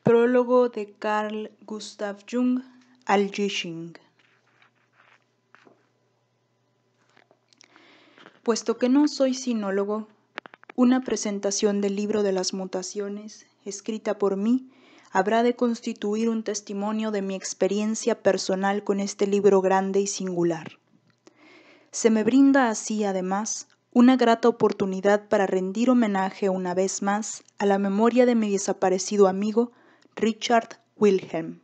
Prólogo de Carl Gustav Jung al Jishing. Puesto que no soy sinólogo, una presentación del libro de las mutaciones, escrita por mí, habrá de constituir un testimonio de mi experiencia personal con este libro grande y singular. Se me brinda así, además, una grata oportunidad para rendir homenaje una vez más a la memoria de mi desaparecido amigo, Richard Wilhelm.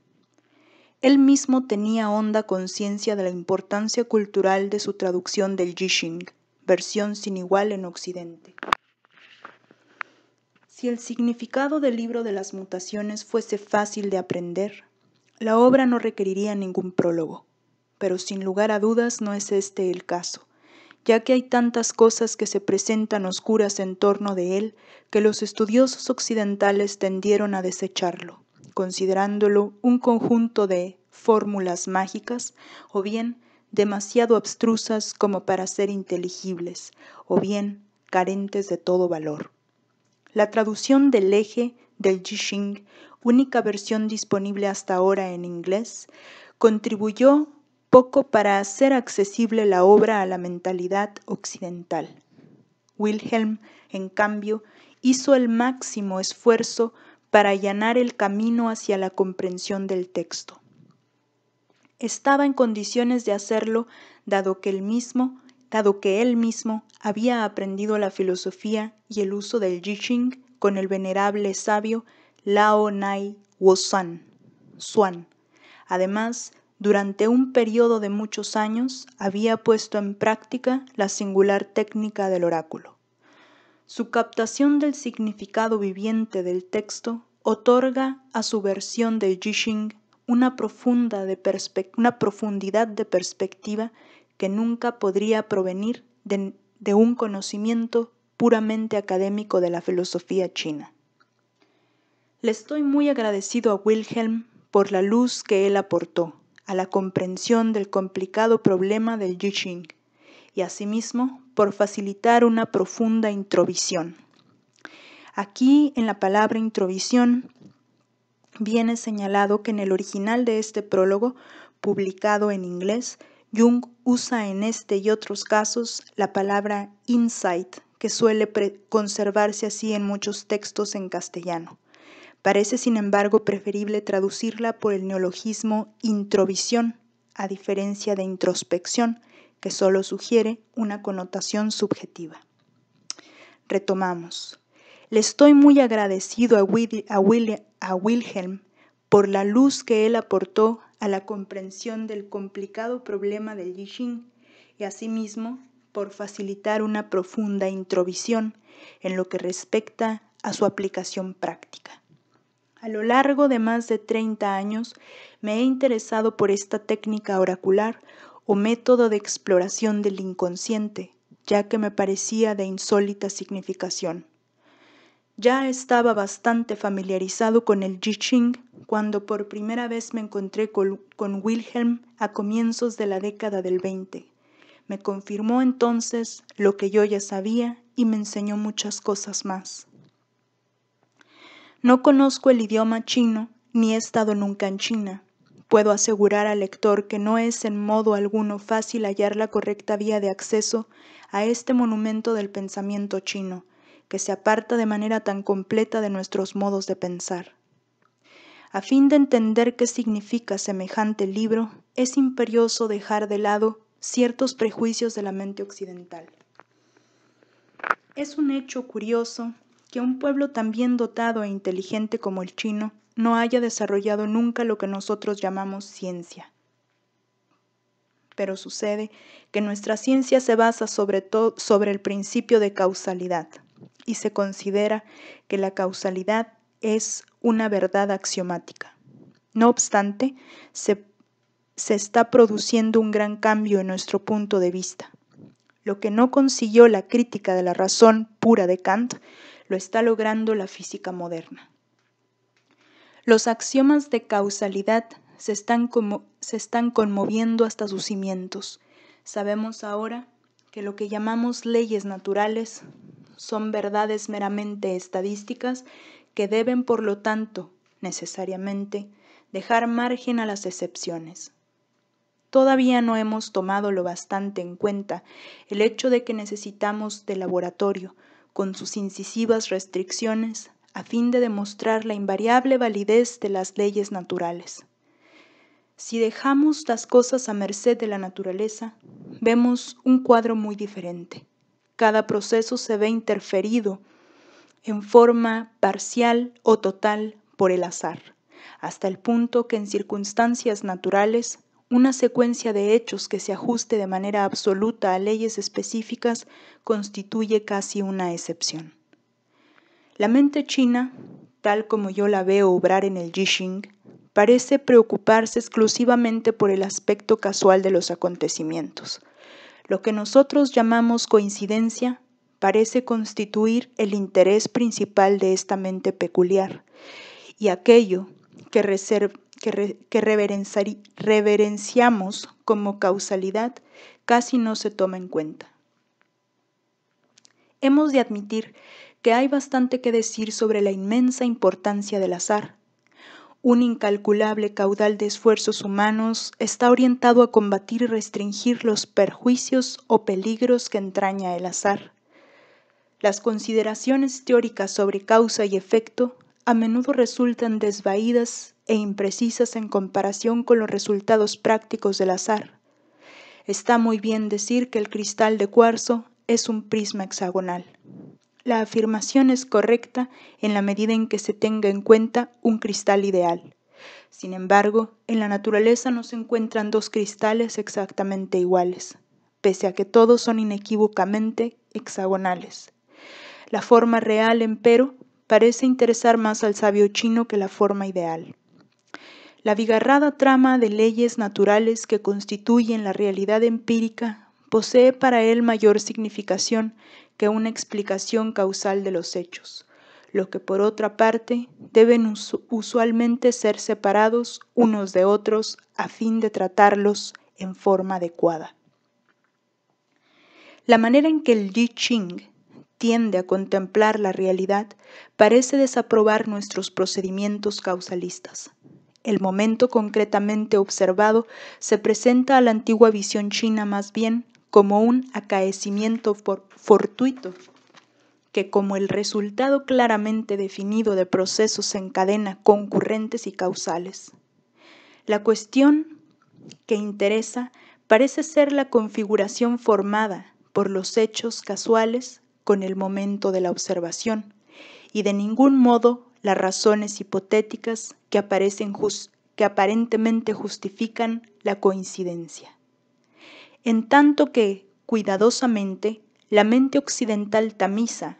Él mismo tenía honda conciencia de la importancia cultural de su traducción del Jishing, versión sin igual en Occidente. Si el significado del libro de las mutaciones fuese fácil de aprender, la obra no requeriría ningún prólogo, pero sin lugar a dudas no es este el caso, ya que hay tantas cosas que se presentan oscuras en torno de él que los estudiosos occidentales tendieron a desecharlo, considerándolo un conjunto de fórmulas mágicas, o bien demasiado abstrusas como para ser inteligibles, o bien carentes de todo valor. La traducción del eje del Jishing, única versión disponible hasta ahora en inglés, contribuyó poco para hacer accesible la obra a la mentalidad occidental. Wilhelm, en cambio, hizo el máximo esfuerzo para allanar el camino hacia la comprensión del texto. Estaba en condiciones de hacerlo dado que él mismo había aprendido la filosofía y el uso del Jishing con el venerable sabio Lao Nai Wosan, Xuan. Además, durante un periodo de muchos años había puesto en práctica la singular técnica del oráculo. Su captación del significado viviente del texto otorga a su versión del Jishing una profundidad de perspectiva que nunca podría provenir de un conocimiento puramente académico de la filosofía china. Le estoy muy agradecido a Wilhelm por la luz que él aportó a la comprensión del complicado problema del Jishing y asimismo por facilitar una profunda introvisión. Aquí en la palabra introvisión viene señalado que en el original de este prólogo, publicado en inglés, Jung usa en este y otros casos la palabra insight, que suele conservarse así en muchos textos en castellano. Parece, sin embargo, preferible traducirla por el neologismo introvisión, a diferencia de introspección, que solo sugiere una connotación subjetiva. Retomamos. Le estoy muy agradecido a Wilhelm por la luz que él aportó a la comprensión del complicado problema del Jishing y asimismo por facilitar una profunda introvisión en lo que respecta a su aplicación práctica. A lo largo de más de 30 años me he interesado por esta técnica oracular o método de exploración del inconsciente, ya que me parecía de insólita significación. Ya estaba bastante familiarizado con el Jishing cuando por primera vez me encontré con Wilhelm a comienzos de la década del 20. Me confirmó entonces lo que yo ya sabía y me enseñó muchas cosas más. No conozco el idioma chino ni he estado nunca en China. Puedo asegurar al lector que no es en modo alguno fácil hallar la correcta vía de acceso a este monumento del pensamiento chino, que se aparta de manera tan completa de nuestros modos de pensar. A fin de entender qué significa semejante libro, es imperioso dejar de lado ciertos prejuicios de la mente occidental. Es un hecho curioso que un pueblo tan bien dotado e inteligente como el chino no haya desarrollado nunca lo que nosotros llamamos ciencia. Pero sucede que nuestra ciencia se basa sobre el principio de causalidad y se considera que la causalidad es una verdad axiomática. No obstante, se está produciendo un gran cambio en nuestro punto de vista. Lo que no consiguió la crítica de la razón pura de Kant, lo está logrando la física moderna. Los axiomas de causalidad se están conmoviendo hasta sus cimientos. Sabemos ahora que lo que llamamos leyes naturales son verdades meramente estadísticas que deben, por lo tanto, necesariamente, dejar margen a las excepciones. Todavía no hemos tomado lo bastante en cuenta el hecho de que necesitamos de laboratorio, con sus incisivas restricciones, a fin de demostrar la invariable validez de las leyes naturales. Si dejamos las cosas a merced de la naturaleza, vemos un cuadro muy diferente. Cada proceso se ve interferido en forma parcial o total por el azar, hasta el punto que en circunstancias naturales, una secuencia de hechos que se ajuste de manera absoluta a leyes específicas constituye casi una excepción. La mente china, tal como yo la veo obrar en el Yixing, parece preocuparse exclusivamente por el aspecto casual de los acontecimientos. Lo que nosotros llamamos coincidencia parece constituir el interés principal de esta mente peculiar, y aquello que reverenciamos como causalidad casi no se toma en cuenta. Hemos de admitir que hay bastante que decir sobre la inmensa importancia del azar. Un incalculable caudal de esfuerzos humanos está orientado a combatir y restringir los perjuicios o peligros que entraña el azar. Las consideraciones teóricas sobre causa y efecto a menudo resultan desvaídas e imprecisas en comparación con los resultados prácticos del azar. Está muy bien decir que el cristal de cuarzo es un prisma hexagonal. La afirmación es correcta en la medida en que se tenga en cuenta un cristal ideal. Sin embargo, en la naturaleza no se encuentran dos cristales exactamente iguales, pese a que todos son inequívocamente hexagonales. La forma real, empero, parece interesar más al sabio chino que la forma ideal. La abigarrada trama de leyes naturales que constituyen la realidad empírica posee para él mayor significación que una explicación causal de los hechos, lo que por otra parte deben usualmente ser separados unos de otros a fin de tratarlos en forma adecuada. La manera en que el I Ching tiende a contemplar la realidad parece desaprobar nuestros procedimientos causalistas. El momento concretamente observado se presenta a la antigua visión china más bien como un acaecimiento fortuito, que como el resultado claramente definido de procesos en cadena concurrentes y causales. La cuestión que interesa parece ser la configuración formada por los hechos casuales con el momento de la observación, y de ningún modo las razones hipotéticas que aparentemente justifican la coincidencia. En tanto que, cuidadosamente, la mente occidental tamiza,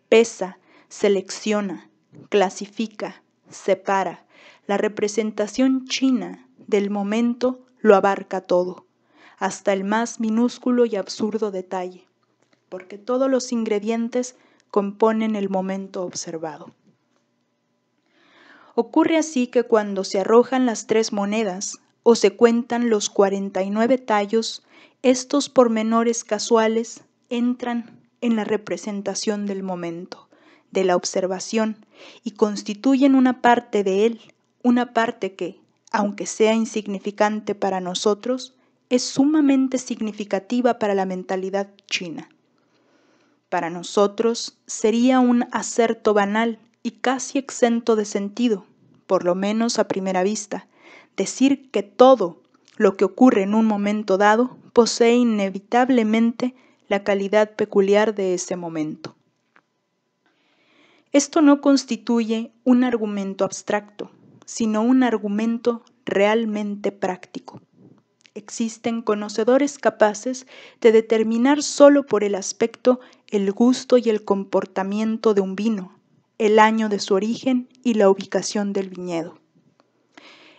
pesa, selecciona, clasifica, separa, la representación china del momento lo abarca todo, hasta el más minúsculo y absurdo detalle, porque todos los ingredientes componen el momento observado. Ocurre así que cuando se arrojan las 3 monedas o se cuentan los 49 tallos, estos pormenores casuales entran en la representación del momento, de la observación, y constituyen una parte de él, una parte que, aunque sea insignificante para nosotros, es sumamente significativa para la mentalidad china. Para nosotros sería un acerto banal y casi exento de sentido, por lo menos a primera vista, decir que todo lo que ocurre en un momento dado posee inevitablemente la calidad peculiar de ese momento. Esto no constituye un argumento abstracto, sino un argumento realmente práctico. Existen conocedores capaces de determinar solo por el aspecto el gusto y el comportamiento de un vino, el año de su origen y la ubicación del viñedo.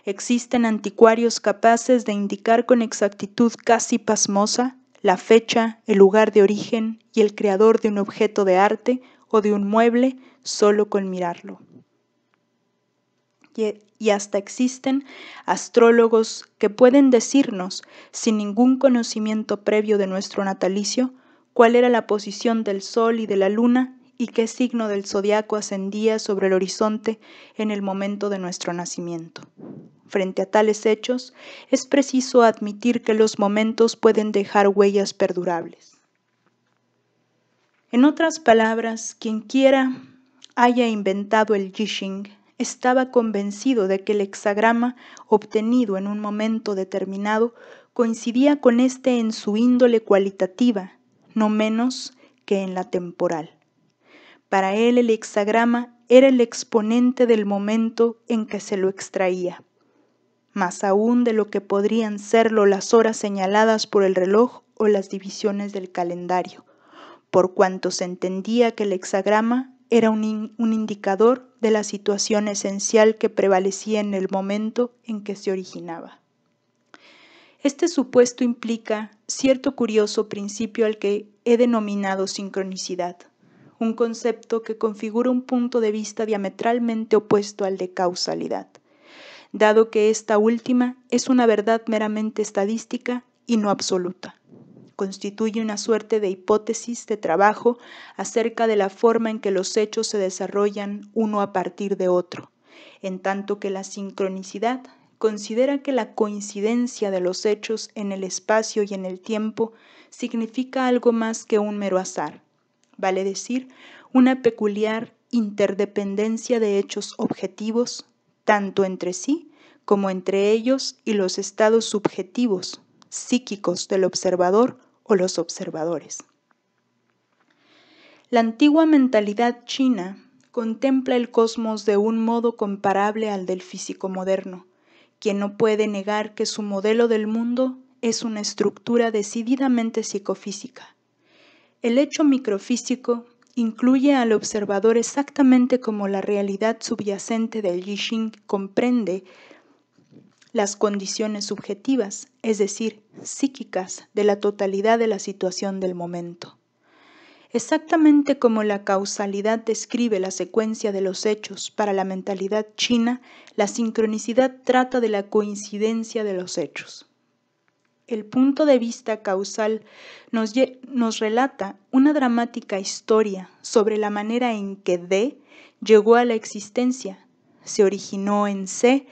Existen anticuarios capaces de indicar con exactitud casi pasmosa la fecha, el lugar de origen y el creador de un objeto de arte o de un mueble solo con mirarlo. Y hasta existen astrólogos que pueden decirnos, sin ningún conocimiento previo de nuestro natalicio, cuál era la posición del sol y de la luna y qué signo del zodiaco ascendía sobre el horizonte en el momento de nuestro nacimiento. Frente a tales hechos, es preciso admitir que los momentos pueden dejar huellas perdurables. En otras palabras, quien quiera haya inventado el Yixing estaba convencido de que el hexagrama obtenido en un momento determinado coincidía con este en su índole cualitativa, no menos que en la temporal. Para él el hexagrama era el exponente del momento en que se lo extraía, más aún de lo que podrían serlo las horas señaladas por el reloj o las divisiones del calendario, por cuanto se entendía que el hexagrama era un indicador de la situación esencial que prevalecía en el momento en que se originaba. Este supuesto implica cierto curioso principio al que he denominado sincronicidad, un concepto que configura un punto de vista diametralmente opuesto al de causalidad, dado que esta última es una verdad meramente estadística y no absoluta. Constituye una suerte de hipótesis de trabajo acerca de la forma en que los hechos se desarrollan uno a partir de otro, en tanto que la sincronicidad considera que la coincidencia de los hechos en el espacio y en el tiempo significa algo más que un mero azar, vale decir, una peculiar interdependencia de hechos objetivos, tanto entre sí como entre ellos y los estados subjetivos, psíquicos del observador o los observadores. La antigua mentalidad china contempla el cosmos de un modo comparable al del físico moderno, quien no puede negar que su modelo del mundo es una estructura decididamente psicofísica. El hecho microfísico incluye al observador exactamente como la realidad subyacente del Yixing comprende las condiciones subjetivas, es decir, psíquicas, de la totalidad de la situación del momento. Exactamente como la causalidad describe la secuencia de los hechos para la mentalidad china, la sincronicidad trata de la coincidencia de los hechos. El punto de vista causal nos relata una dramática historia sobre la manera en que D llegó a la existencia, se originó en C,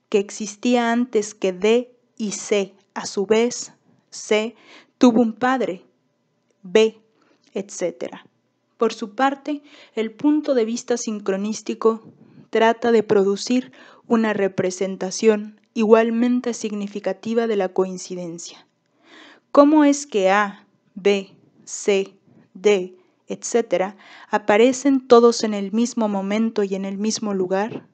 que existía antes que D y C. A su vez, C tuvo un padre, B, etc. Por su parte, el punto de vista sincronístico trata de producir una representación igualmente significativa de la coincidencia. ¿Cómo es que A, B, C, D, etc. aparecen todos en el mismo momento y en el mismo lugar?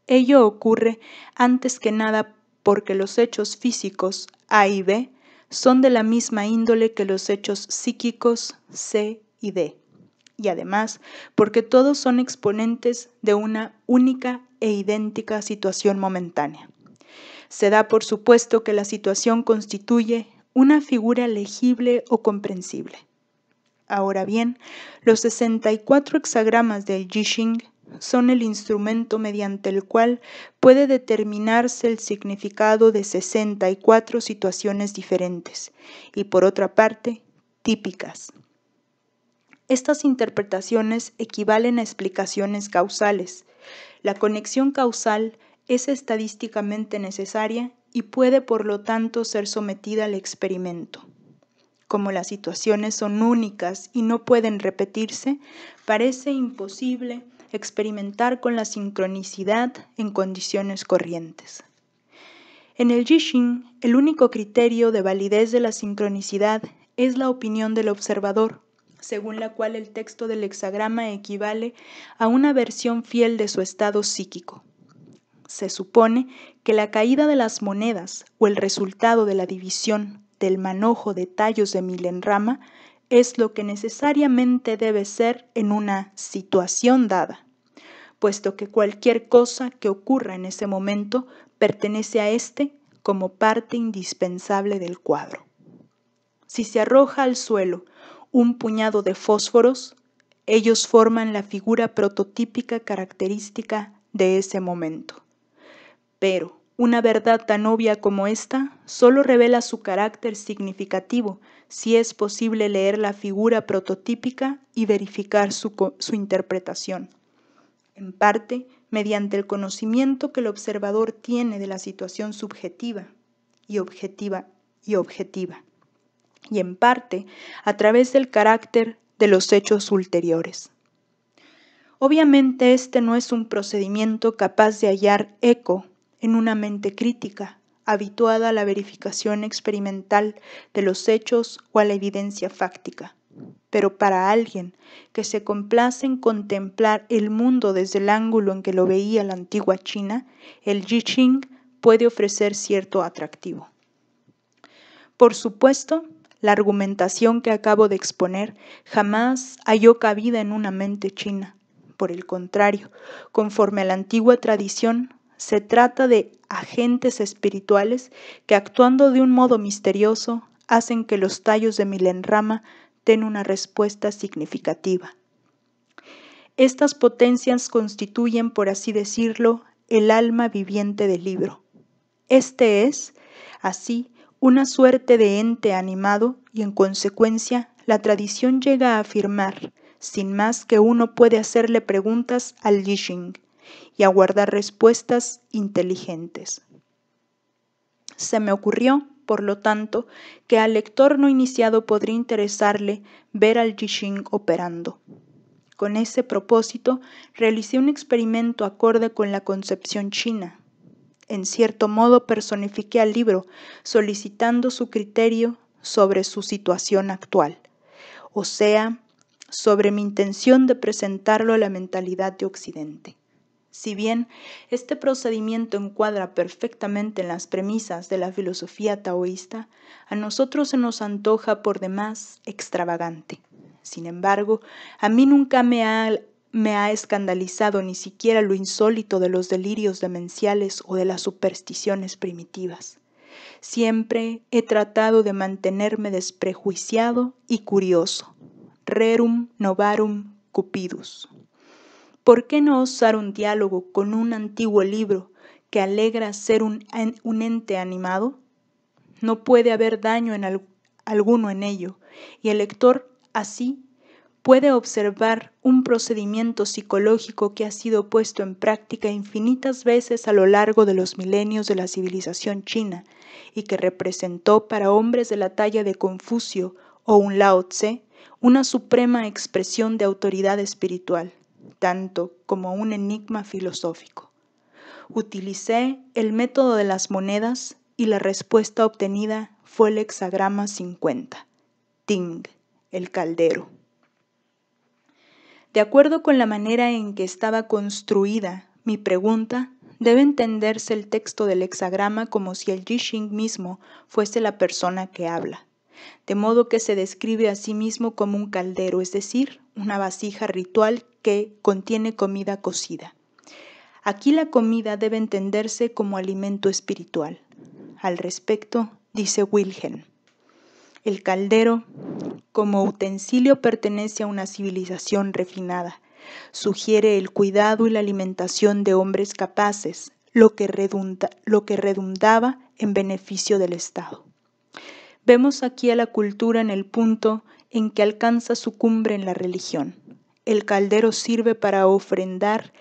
Ello ocurre antes que nada porque los hechos físicos A y B son de la misma índole que los hechos psíquicos C y D, y además porque todos son exponentes de una única e idéntica situación momentánea. Se da por supuesto que la situación constituye una figura legible o comprensible. Ahora bien, los 64 hexagramas del Yixing son el instrumento mediante el cual puede determinarse el significado de 64 situaciones diferentes y, por otra parte, típicas. Estas interpretaciones equivalen a explicaciones causales. La conexión causal es estadísticamente necesaria y puede, por lo tanto, ser sometida al experimento. Como las situaciones son únicas y no pueden repetirse, parece imposible experimentar con la sincronicidad en condiciones corrientes. En el Yixing, el único criterio de validez de la sincronicidad es la opinión del observador, según la cual el texto del hexagrama equivale a una versión fiel de su estado psíquico. Se supone que la caída de las monedas o el resultado de la división del manojo de tallos de milenrama es lo que necesariamente debe ser en una situación dada, puesto que cualquier cosa que ocurra en ese momento pertenece a éste como parte indispensable del cuadro. Si se arroja al suelo un puñado de fósforos, ellos forman la figura prototípica característica de ese momento. Pero, Una verdad tan obvia como esta solo revela su carácter significativo si es posible leer la figura prototípica y verificar su interpretación, en parte mediante el conocimiento que el observador tiene de la situación subjetiva y objetiva, y en parte a través del carácter de los hechos ulteriores. Obviamente este no es un procedimiento capaz de hallar eco en una mente crítica, habituada a la verificación experimental de los hechos o a la evidencia fáctica. Pero para alguien que se complace en contemplar el mundo desde el ángulo en que lo veía la antigua China, el I Ching puede ofrecer cierto atractivo. Por supuesto, la argumentación que acabo de exponer jamás halló cabida en una mente china. Por el contrario, conforme a la antigua tradición, se trata de agentes espirituales que, actuando de un modo misterioso, hacen que los tallos de Milenrama den una respuesta significativa. Estas potencias constituyen, por así decirlo, el alma viviente del libro. Este es, así, una suerte de ente animado y, en consecuencia, la tradición llega a afirmar, sin más, que uno puede hacerle preguntas al I Ching y aguardar respuestas inteligentes. Se me ocurrió, por lo tanto, que al lector no iniciado podría interesarle ver al I Ching operando. Con ese propósito, realicé un experimento acorde con la concepción china. En cierto modo personifiqué al libro, solicitando su criterio sobre su situación actual, o sea, sobre mi intención de presentarlo a la mentalidad de Occidente. Si bien este procedimiento encuadra perfectamente en las premisas de la filosofía taoísta, a nosotros se nos antoja por demás extravagante. Sin embargo, a mí nunca me ha escandalizado ni siquiera lo insólito de los delirios demenciales o de las supersticiones primitivas. Siempre he tratado de mantenerme desprejuiciado y curioso. Rerum novarum cupidus. ¿Por qué no osar un diálogo con un antiguo libro que alegra ser un ente animado? No puede haber daño alguno en ello, y el lector así puede observar un procedimiento psicológico que ha sido puesto en práctica infinitas veces a lo largo de los milenios de la civilización china y que representó para hombres de la talla de Confucio o un Lao Tse una suprema expresión de autoridad espiritual, tanto como un enigma filosófico. Utilicé el método de las monedas y la respuesta obtenida fue el hexagrama 50, Ting, el caldero. De acuerdo con la manera en que estaba construida mi pregunta, debe entenderse el texto del hexagrama como si el I Ching mismo fuese la persona que habla, de modo que se describe a sí mismo como un caldero, es decir, una vasija ritual que contiene comida cocida. Aquí la comida debe entenderse como alimento espiritual. Al respecto, dice Wilhelm, el caldero, como utensilio, pertenece a una civilización refinada. Sugiere el cuidado y la alimentación de hombres capaces, lo que redundaba en beneficio del Estado. Vemos aquí a la cultura en el punto en que alcanza su cumbre en la religión. El caldero sirve para ofrendar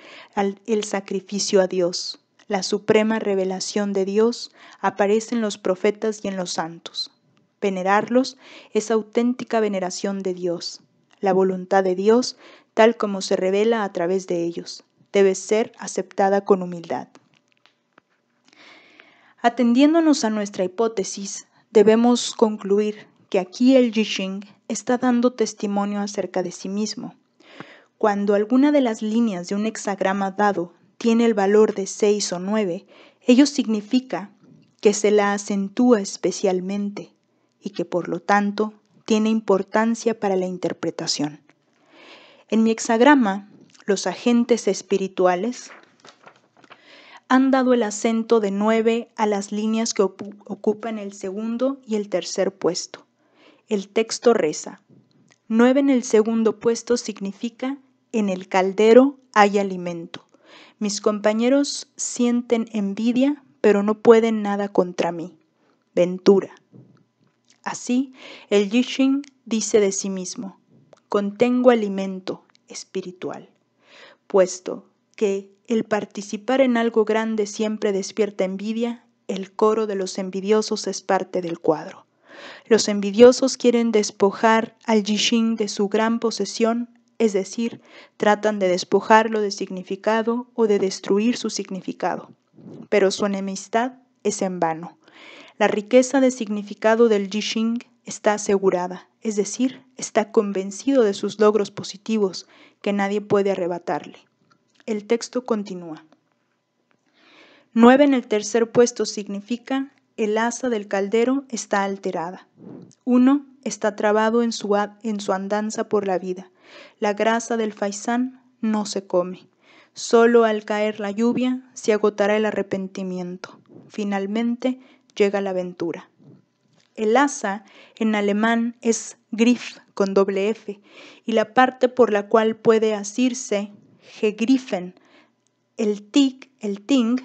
el sacrificio a Dios. La suprema revelación de Dios aparece en los profetas y en los santos. Venerarlos es auténtica veneración de Dios. La voluntad de Dios, tal como se revela a través de ellos, debe ser aceptada con humildad. Atendiéndonos a nuestra hipótesis, debemos concluir que aquí el I Ching está dando testimonio acerca de sí mismo. Cuando alguna de las líneas de un hexagrama dado tiene el valor de 6 o 9, ello significa que se la acentúa especialmente y que por lo tanto tiene importancia para la interpretación. En mi hexagrama, los agentes espirituales han dado el acento de 9 a las líneas que ocupan el segundo y el tercer puesto. El texto reza: 9 en el segundo puesto significa: en el caldero hay alimento. Mis compañeros sienten envidia pero no pueden nada contra mí. Ventura. Así, el Jishin dice de sí mismo: contengo alimento espiritual, puesto que el participar en algo grande siempre despierta envidia. El coro de los envidiosos es parte del cuadro. Los envidiosos quieren despojar al Jishin de su gran posesión, es decir, tratan de despojarlo de significado o de destruir su significado. Pero su enemistad es en vano. La riqueza de significado del Jishin está asegurada, es decir, está convencido de sus logros positivos que nadie puede arrebatarle. El texto continúa. 9 en el tercer puesto significa: el asa del caldero está alterada. 1 está trabado en su andanza por la vida. La grasa del faisán no se come. Solo al caer la lluvia se agotará el arrepentimiento. Finalmente llega la aventura. El asa en alemán es Griff con doble F, y la parte por la cual puede asirse, gegriffen. El ting,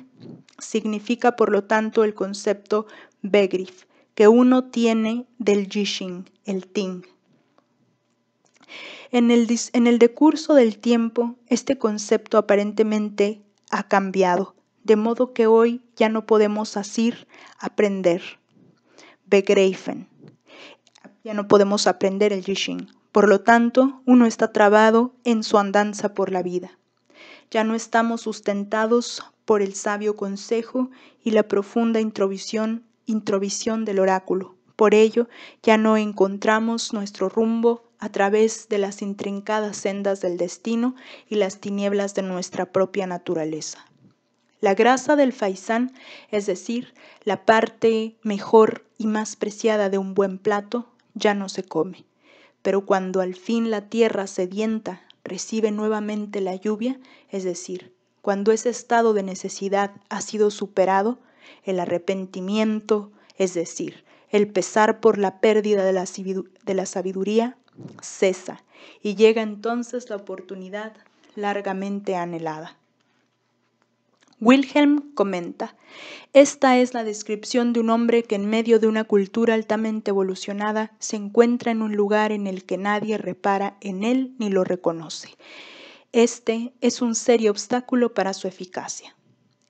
significa por lo tanto el concepto Begriff que uno tiene del Jishin, el ting. En el decurso del tiempo, este concepto aparentemente ha cambiado, de modo que hoy ya no podemos asir aprender, begreifen. Ya no podemos aprender el Jishin. Por lo tanto, uno está trabado en su andanza por la vida. Ya no estamos sustentados por el sabio consejo y la profunda introvisión del oráculo. Por ello, ya no encontramos nuestro rumbo a través de las intrincadas sendas del destino y las tinieblas de nuestra propia naturaleza. La grasa del faisán, es decir, la parte mejor y más preciada de un buen plato, ya no se come. Pero cuando al fin la tierra sedienta recibe nuevamente la lluvia, es decir, cuando ese estado de necesidad ha sido superado, el arrepentimiento, es decir, el pesar por la pérdida de la sabiduría, cesa y llega entonces la oportunidad largamente anhelada. Wilhelm comenta: esta es la descripción de un hombre que en medio de una cultura altamente evolucionada se encuentra en un lugar en el que nadie repara en él ni lo reconoce. Este es un serio obstáculo para su eficacia.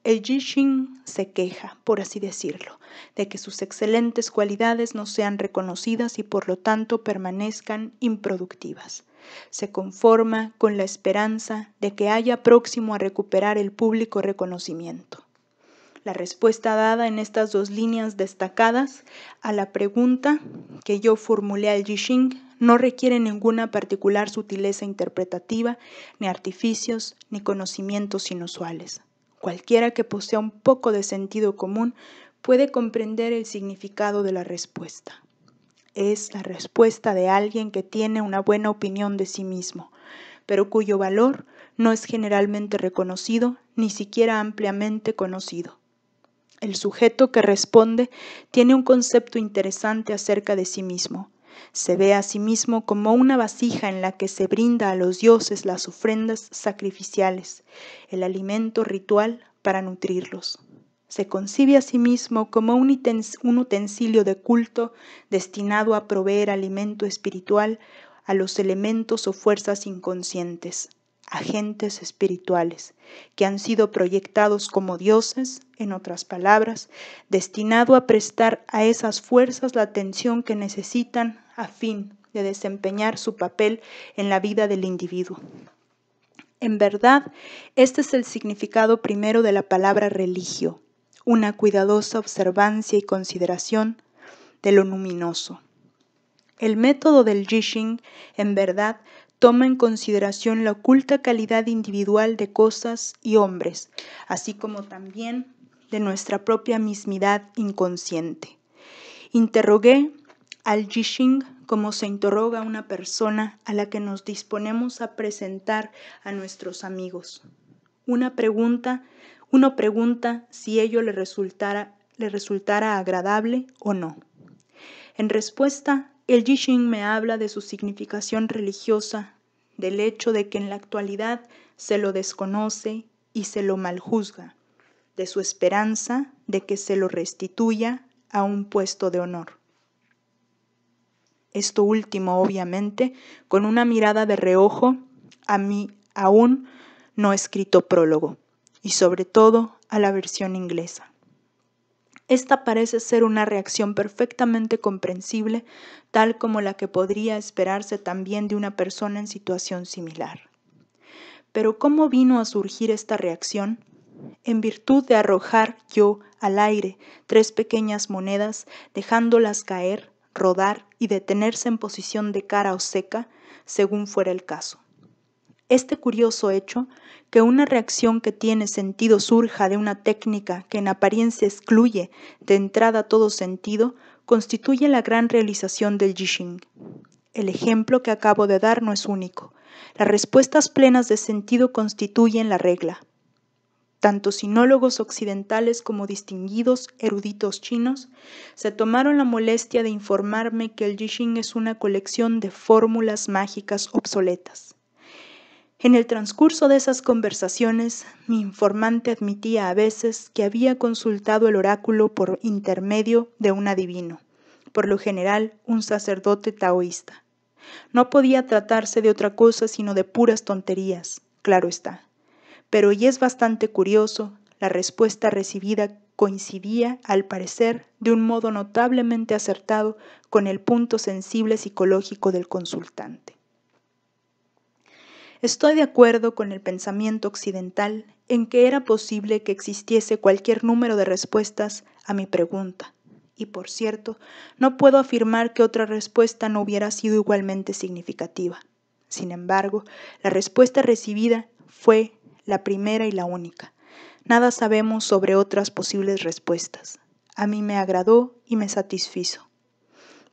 El Jishin se queja, por así decirlo, de que sus excelentes cualidades no sean reconocidas y por lo tanto permanezcan improductivas. Se conforma con la esperanza de que haya próximo a recuperar el público reconocimiento. La respuesta dada en estas dos líneas destacadas a la pregunta que yo formulé al Jishin no requiere ninguna particular sutileza interpretativa, ni artificios, ni conocimientos inusuales. Cualquiera que posea un poco de sentido común puede comprender el significado de la respuesta. Es la respuesta de alguien que tiene una buena opinión de sí mismo, pero cuyo valor no es generalmente reconocido, ni siquiera ampliamente conocido. El sujeto que responde tiene un concepto interesante acerca de sí mismo. Se ve a sí mismo como una vasija en la que se brinda a los dioses las ofrendas sacrificiales, el alimento ritual para nutrirlos. Se concibe a sí mismo como un utensilio de culto destinado a proveer alimento espiritual a los elementos o fuerzas inconscientes, agentes espirituales, que han sido proyectados como dioses, en otras palabras, destinado a prestar a esas fuerzas la atención que necesitan a fin de desempeñar su papel en la vida del individuo. En verdad, este es el significado primero de la palabra religio, una cuidadosa observancia y consideración de lo luminoso. El método del Jishin, en verdad, toma en consideración la oculta calidad individual de cosas y hombres, así como también de nuestra propia mismidad inconsciente. Interrogué al Jishin como se interroga a una persona a la que nos disponemos a presentar a nuestros amigos. Uno pregunta si ello le resultara agradable o no. En respuesta, el Jishin me habla de su significación religiosa, del hecho de que en la actualidad se lo desconoce y se lo maljuzga. de su esperanza de que se lo restituya a un puesto de honor. Esto último, obviamente, con una mirada de reojo a mi aún no escrito prólogo, y sobre todo a la versión inglesa. Esta parece ser una reacción perfectamente comprensible, tal como la que podría esperarse también de una persona en situación similar. Pero ¿cómo vino a surgir esta reacción? En virtud de arrojar yo al aire 3 pequeñas monedas, dejándolas caer, rodar y detenerse en posición de cara o seca, según fuera el caso. Este curioso hecho, que una reacción que tiene sentido surja de una técnica que en apariencia excluye de entrada todo sentido, constituye la gran realización del Jixing. El ejemplo que acabo de dar no es único. Las respuestas plenas de sentido constituyen la regla. Tanto sinólogos occidentales como distinguidos eruditos chinos se tomaron la molestia de informarme que el Jixing es una colección de fórmulas mágicas obsoletas. En el transcurso de esas conversaciones, mi informante admitía a veces que había consultado el oráculo por intermedio de un adivino, por lo general un sacerdote taoísta. No podía tratarse de otra cosa sino de puras tonterías, claro está. Pero, y es bastante curioso, la respuesta recibida coincidía, al parecer, de un modo notablemente acertado con el punto sensible psicológico del consultante. Estoy de acuerdo con el pensamiento occidental en que era posible que existiese cualquier número de respuestas a mi pregunta, y por cierto, no puedo afirmar que otra respuesta no hubiera sido igualmente significativa. Sin embargo, la respuesta recibida fue la primera y la única. Nada sabemos sobre otras posibles respuestas. A mí me agradó y me satisfizo.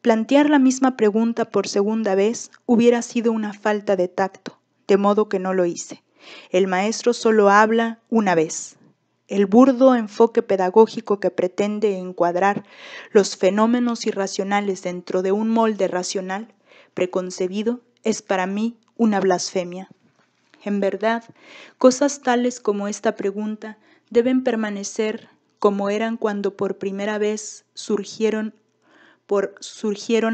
Plantear la misma pregunta por segunda vez hubiera sido una falta de tacto, de modo que no lo hice. El maestro solo habla una vez. El burdo enfoque pedagógico que pretende encuadrar los fenómenos irracionales dentro de un molde racional preconcebido es para mí una blasfemia. En verdad, cosas tales como esta pregunta deben permanecer como eran cuando por primera vez surgieron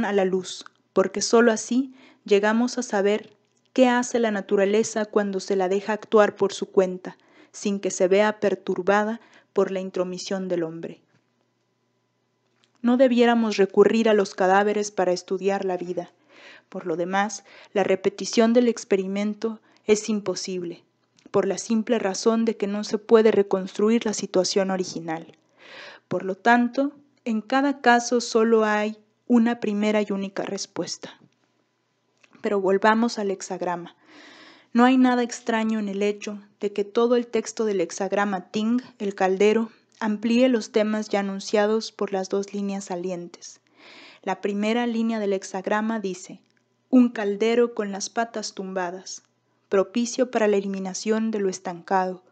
a la luz, porque sólo así llegamos a saber qué hace la naturaleza cuando se la deja actuar por su cuenta, sin que se vea perturbada por la intromisión del hombre. No debiéramos recurrir a los cadáveres para estudiar la vida. Por lo demás, la repetición del experimento es imposible, por la simple razón de que no se puede reconstruir la situación original. Por lo tanto, en cada caso solo hay una primera y única respuesta. Pero volvamos al hexagrama. No hay nada extraño en el hecho de que todo el texto del hexagrama Ting, el caldero, amplíe los temas ya anunciados por las 2 líneas salientes. La primera línea del hexagrama dice: un caldero con las patas tumbadas, propicio para la eliminación de lo estancado.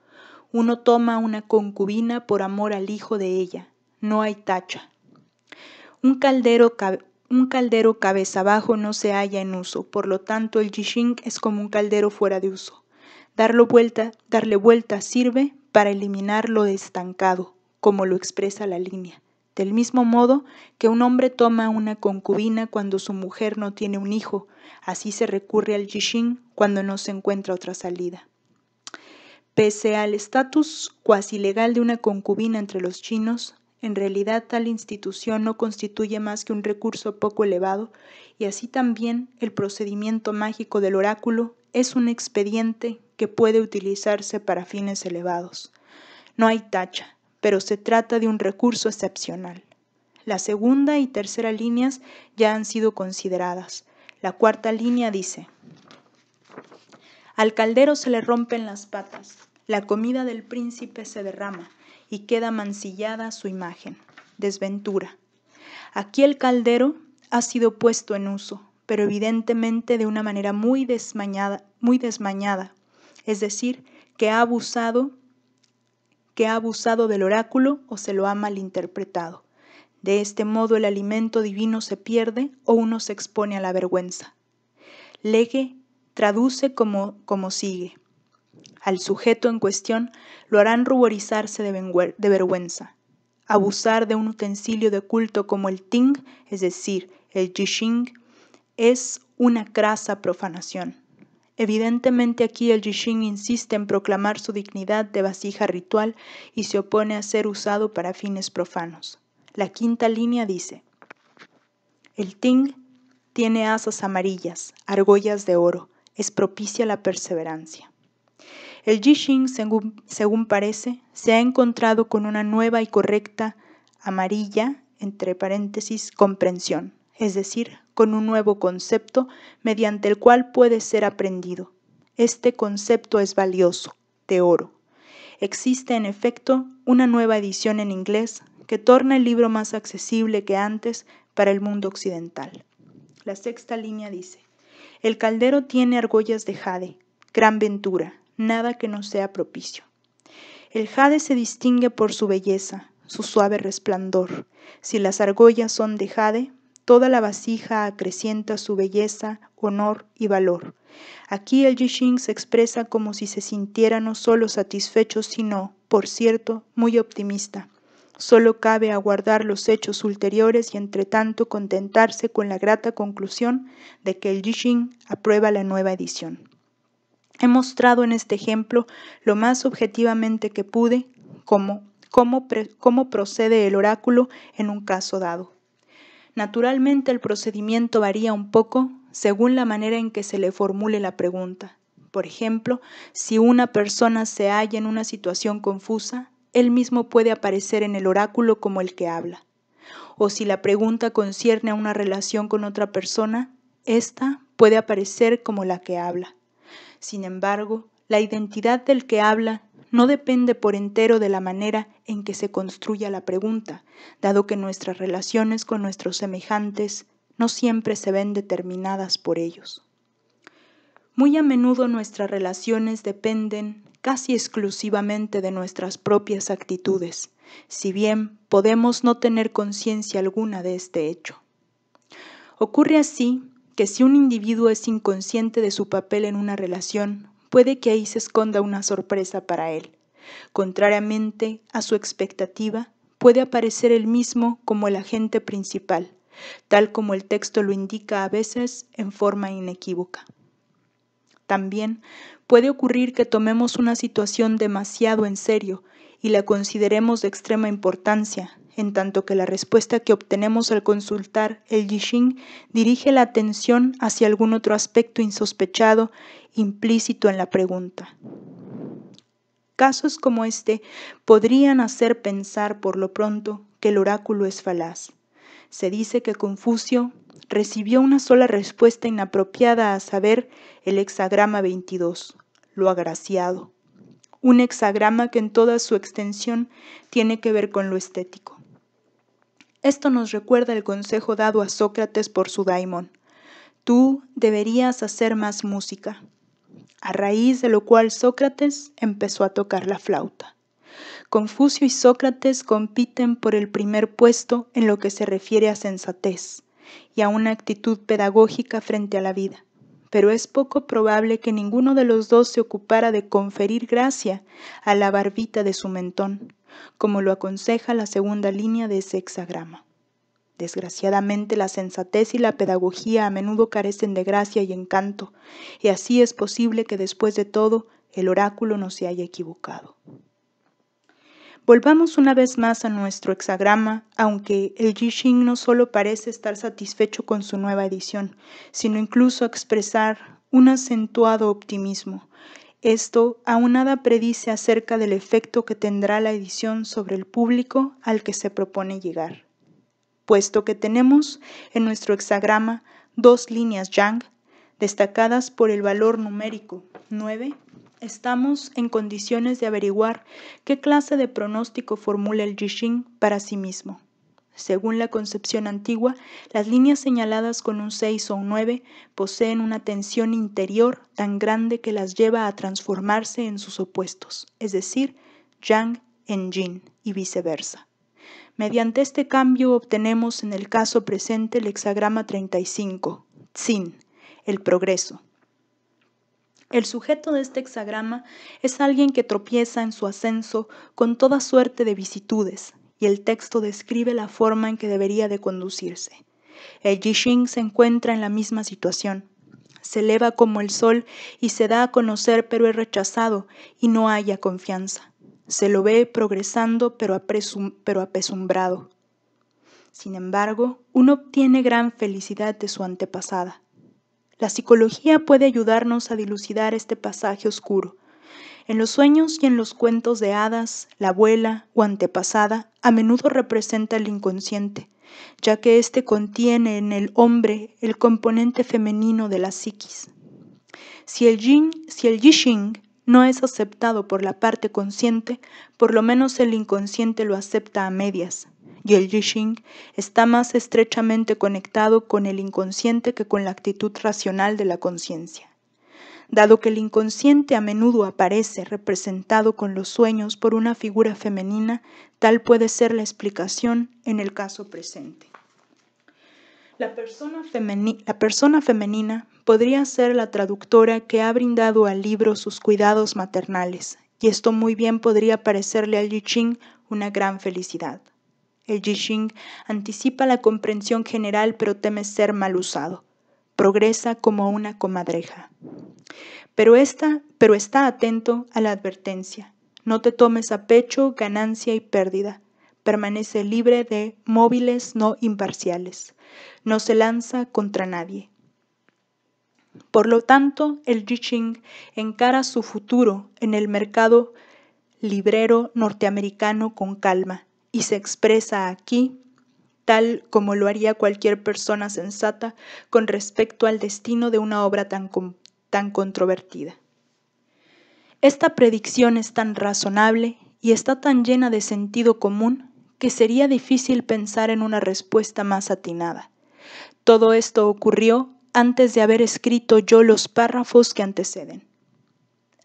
Uno toma una concubina por amor al hijo de ella. No hay tacha. Un caldero cabeza abajo no se halla en uso, por lo tanto el Jixing es como un caldero fuera de uso. Darle vuelta sirve para eliminar lo estancado, como lo expresa la línea. Del mismo modo que un hombre toma una concubina cuando su mujer no tiene un hijo, así se recurre al Jixing cuando no se encuentra otra salida. Pese al estatus cuasi legal de una concubina entre los chinos, en realidad tal institución no constituye más que un recurso poco elevado, y así también el procedimiento mágico del oráculo es un expediente que puede utilizarse para fines elevados. No hay tacha, pero se trata de un recurso excepcional. La segunda y tercera líneas ya han sido consideradas. La cuarta línea dice: al caldero se le rompen las patas, la comida del príncipe se derrama y queda mancillada su imagen. Desventura. Aquí el caldero ha sido puesto en uso, pero evidentemente de una manera muy desmañada, es decir, que ha abusado del oráculo o se lo ha malinterpretado. De este modo el alimento divino se pierde o uno se expone a la vergüenza. Legge traduce como sigue: al sujeto en cuestión lo harán ruborizarse de vergüenza. Abusar de un utensilio de culto como el ting, es decir, el jishing, es una crasa profanación. Evidentemente aquí el jishing insiste en proclamar su dignidad de vasija ritual y se opone a ser usado para fines profanos. La quinta línea dice: el ting tiene asas amarillas, argollas de oro, es propicia la perseverancia. El jishing, según parece, se ha encontrado con una nueva y correcta amarilla, entre paréntesis, comprensión, es decir, con un nuevo concepto mediante el cual puede ser aprendido. Este concepto es valioso, de oro. Existe, en efecto, una nueva edición en inglés que torna el libro más accesible que antes para el mundo occidental. La sexta línea dice: el caldero tiene argollas de jade, gran ventura, nada que no sea propicio. El jade se distingue por su belleza, su suave resplandor. Si las argollas son de jade, toda la vasija acrecienta su belleza, honor y valor. Aquí el jishing se expresa como si se sintiera no solo satisfecho, sino, por cierto, muy optimista. Solo cabe aguardar los hechos ulteriores y entre tanto contentarse con la grata conclusión de que el jishing aprueba la nueva edición. He mostrado en este ejemplo lo más objetivamente que pude cómo procede el oráculo en un caso dado. Naturalmente el procedimiento varía un poco según la manera en que se le formule la pregunta. Por ejemplo, si una persona se halla en una situación confusa, él mismo puede aparecer en el oráculo como el que habla. O si la pregunta concierne a una relación con otra persona, ésta puede aparecer como la que habla. Sin embargo, la identidad del que habla no depende por entero de la manera en que se construya la pregunta, dado que nuestras relaciones con nuestros semejantes no siempre se ven determinadas por ellos. Muy a menudo nuestras relaciones dependen casi exclusivamente de nuestras propias actitudes, si bien podemos no tener conciencia alguna de este hecho. Ocurre así que si un individuo es inconsciente de su papel en una relación, puede que ahí se esconda una sorpresa para él. Contrariamente a su expectativa, puede aparecer él mismo como el agente principal, tal como el texto lo indica a veces en forma inequívoca. También puede ocurrir que tomemos una situación demasiado en serio y la consideremos de extrema importancia, en tanto que la respuesta que obtenemos al consultar el jishing dirige la atención hacia algún otro aspecto insospechado implícito en la pregunta. Casos como este podrían hacer pensar por lo pronto que el oráculo es falaz. Se dice que Confucio recibió una sola respuesta inapropiada, a saber, el hexagrama 22, lo agraciado. Un hexagrama que en toda su extensión tiene que ver con lo estético. Esto nos recuerda el consejo dado a Sócrates por su daimon: tú deberías hacer más música. A raíz de lo cual Sócrates empezó a tocar la flauta. Confucio y Sócrates compiten por el primer puesto en lo que se refiere a sensatez y a una actitud pedagógica frente a la vida, pero es poco probable que ninguno de los dos se ocupara de conferir gracia a la barbita de su mentón, como lo aconseja la segunda línea de ese hexagrama. Desgraciadamente, la sensatez y la pedagogía a menudo carecen de gracia y encanto, y así es posible que después de todo el oráculo no se haya equivocado. Volvamos una vez más a nuestro hexagrama, aunque el jishing no solo parece estar satisfecho con su nueva edición, sino incluso expresar un acentuado optimismo. Esto aún nada predice acerca del efecto que tendrá la edición sobre el público al que se propone llegar. Puesto que tenemos en nuestro hexagrama dos líneas yang, destacadas por el valor numérico 9, estamos en condiciones de averiguar qué clase de pronóstico formula el jishing para sí mismo. Según la concepción antigua, las líneas señaladas con un 6 o un 9 poseen una tensión interior tan grande que las lleva a transformarse en sus opuestos, es decir, yang en yin y viceversa. Mediante este cambio obtenemos en el caso presente el hexagrama 35, Tsin, el progreso. El sujeto de este hexagrama es alguien que tropieza en su ascenso con toda suerte de vicitudes, y el texto describe la forma en que debería de conducirse. El Yixing se encuentra en la misma situación. Se eleva como el sol y se da a conocer, pero es rechazado y no halla confianza. Se lo ve progresando, pero apesumbrado. Sin embargo, uno obtiene gran felicidad de su antepasada. La psicología puede ayudarnos a dilucidar este pasaje oscuro. En los sueños y en los cuentos de hadas, la abuela o antepasada a menudo representa el inconsciente, ya que éste contiene en el hombre el componente femenino de la psiquis. Si el Yixing no es aceptado por la parte consciente, por lo menos el inconsciente lo acepta a medias, y el Yixing está más estrechamente conectado con el inconsciente que con la actitud racional de la conciencia. Dado que el inconsciente a menudo aparece representado con los sueños por una figura femenina, tal puede ser la explicación en el caso presente. La persona femenina podría ser la traductora que ha brindado al libro sus cuidados maternales, y esto muy bien podría parecerle al Yixing una gran felicidad. El Yixing anticipa la comprensión general, pero teme ser mal usado. Progresa como una comadreja. Pero está atento a la advertencia. No te tomes a pecho ganancia y pérdida. Permanece libre de móviles no imparciales. No se lanza contra nadie. Por lo tanto, el Yixing encara su futuro en el mercado librero norteamericano con calma y se expresa aquí tal como lo haría cualquier persona sensata con respecto al destino de una obra tan controvertida. Esta predicción es tan razonable y está tan llena de sentido común que sería difícil pensar en una respuesta más atinada. Todo esto ocurrió antes de haber escrito yo los párrafos que anteceden.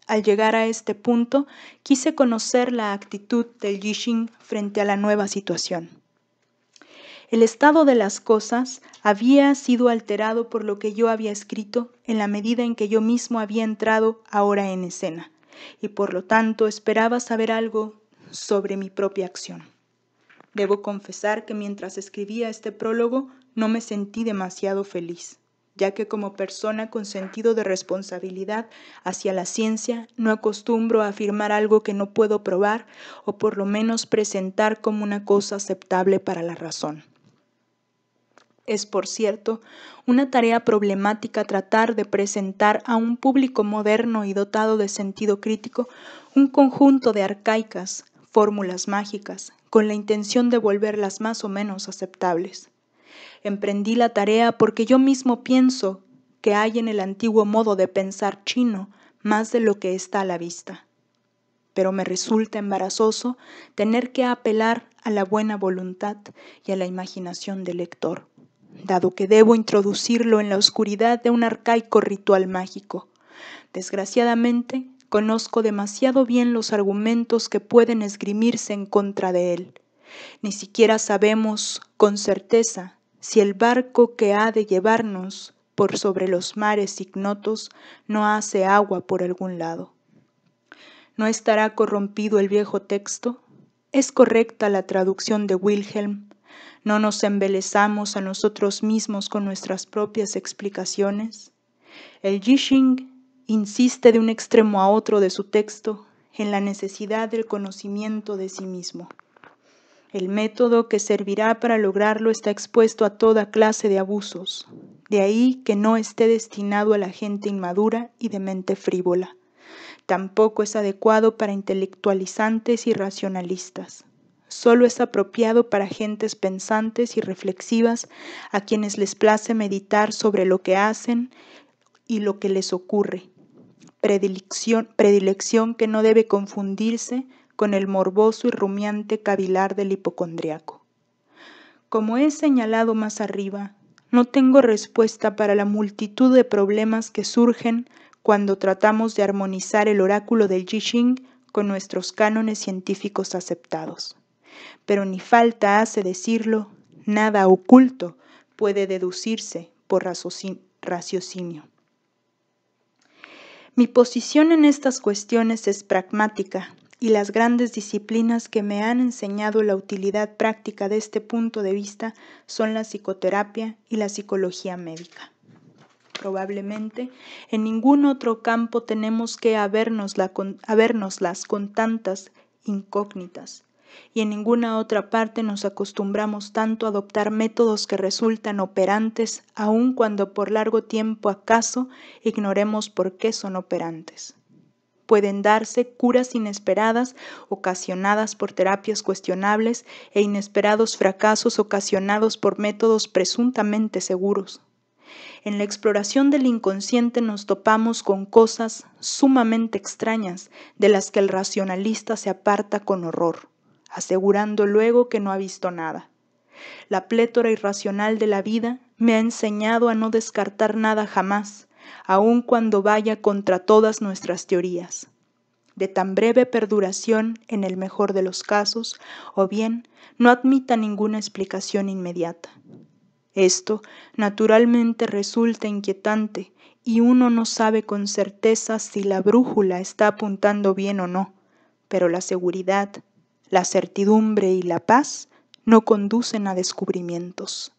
Al llegar a este punto, quise conocer la actitud del Yixing frente a la nueva situación. El estado de las cosas había sido alterado por lo que yo había escrito en la medida en que yo mismo había entrado ahora en escena, y por lo tanto esperaba saber algo sobre mi propia acción. Debo confesar que mientras escribía este prólogo no me sentí demasiado feliz, ya que como persona con sentido de responsabilidad hacia la ciencia no acostumbro a afirmar algo que no puedo probar o por lo menos presentar como una cosa aceptable para la razón. Es, por cierto, una tarea problemática tratar de presentar a un público moderno y dotado de sentido crítico un conjunto de arcaicas fórmulas mágicas con la intención de volverlas más o menos aceptables. Emprendí la tarea porque yo mismo pienso que hay en el antiguo modo de pensar chino más de lo que está a la vista. Pero me resulta embarazoso tener que apelar a la buena voluntad y a la imaginación del lector, dado que debo introducirlo en la oscuridad de un arcaico ritual mágico. Desgraciadamente, conozco demasiado bien los argumentos que pueden esgrimirse en contra de él. Ni siquiera sabemos con certeza si el barco que ha de llevarnos por sobre los mares ignotos no hace agua por algún lado. ¿No estará corrompido el viejo texto? ¿Es correcta la traducción de Wilhelm? ¿No nos embelezamos a nosotros mismos con nuestras propias explicaciones? El Yixing insiste de un extremo a otro de su texto en la necesidad del conocimiento de sí mismo. El método que servirá para lograrlo está expuesto a toda clase de abusos, de ahí que no esté destinado a la gente inmadura y de mente frívola. Tampoco es adecuado para intelectualizantes y racionalistas. Solo es apropiado para gentes pensantes y reflexivas a quienes les place meditar sobre lo que hacen y lo que les ocurre. Predilección que no debe confundirse con el morboso y rumiante cavilar del hipocondriaco. Como he señalado más arriba, no tengo respuesta para la multitud de problemas que surgen cuando tratamos de armonizar el oráculo del Yixing con nuestros cánones científicos aceptados. Pero ni falta hace decirlo, nada oculto puede deducirse por raciocinio. Mi posición en estas cuestiones es pragmática y las grandes disciplinas que me han enseñado la utilidad práctica de este punto de vista son la psicoterapia y la psicología médica. Probablemente en ningún otro campo tenemos que habérnoslas con tantas incógnitas, y en ninguna otra parte nos acostumbramos tanto a adoptar métodos que resultan operantes, aun cuando por largo tiempo acaso ignoremos por qué son operantes. Pueden darse curas inesperadas ocasionadas por terapias cuestionables e inesperados fracasos ocasionados por métodos presuntamente seguros. En la exploración del inconsciente nos topamos con cosas sumamente extrañas de las que el racionalista se aparta con horror, asegurando luego que no ha visto nada. La plétora irracional de la vida me ha enseñado a no descartar nada jamás, aun cuando vaya contra todas nuestras teorías, de tan breve perduración en el mejor de los casos, o bien no admita ninguna explicación inmediata. Esto naturalmente resulta inquietante y uno no sabe con certeza si la brújula está apuntando bien o no, pero la seguridad, la certidumbre y la paz no conducen a descubrimientos.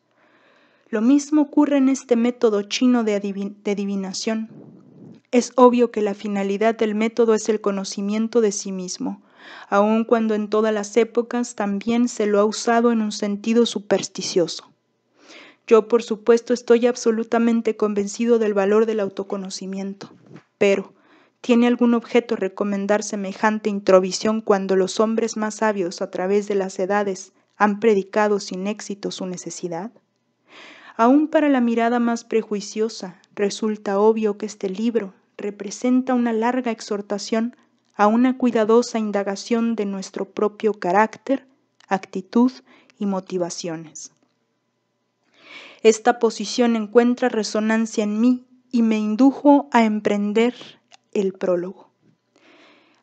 Lo mismo ocurre en este método chino de adivinación. Es obvio que la finalidad del método es el conocimiento de sí mismo, aun cuando en todas las épocas también se lo ha usado en un sentido supersticioso. Yo, por supuesto, estoy absolutamente convencido del valor del autoconocimiento, pero ¿tiene algún objeto recomendar semejante introvisión cuando los hombres más sabios a través de las edades han predicado sin éxito su necesidad? Aún para la mirada más prejuiciosa resulta obvio que este libro representa una larga exhortación a una cuidadosa indagación de nuestro propio carácter, actitud y motivaciones. Esta posición encuentra resonancia en mí y me indujo a emprender el prólogo.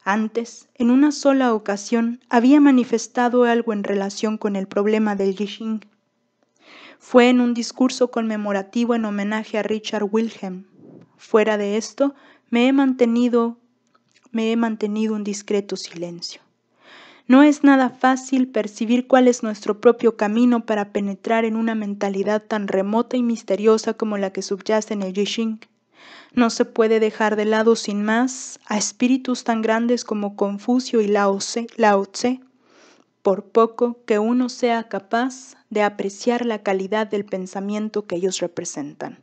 Antes, en una sola ocasión, había manifestado algo en relación con el problema del Yixing. Fue en un discurso conmemorativo en homenaje a Richard Wilhelm. Fuera de esto, me he mantenido un discreto silencio. No es nada fácil percibir cuál es nuestro propio camino para penetrar en una mentalidad tan remota y misteriosa como la que subyace en el Yixing. No se puede dejar de lado sin más a espíritus tan grandes como Confucio y Lao Tse, por poco que uno sea capaz de apreciar la calidad del pensamiento que ellos representan.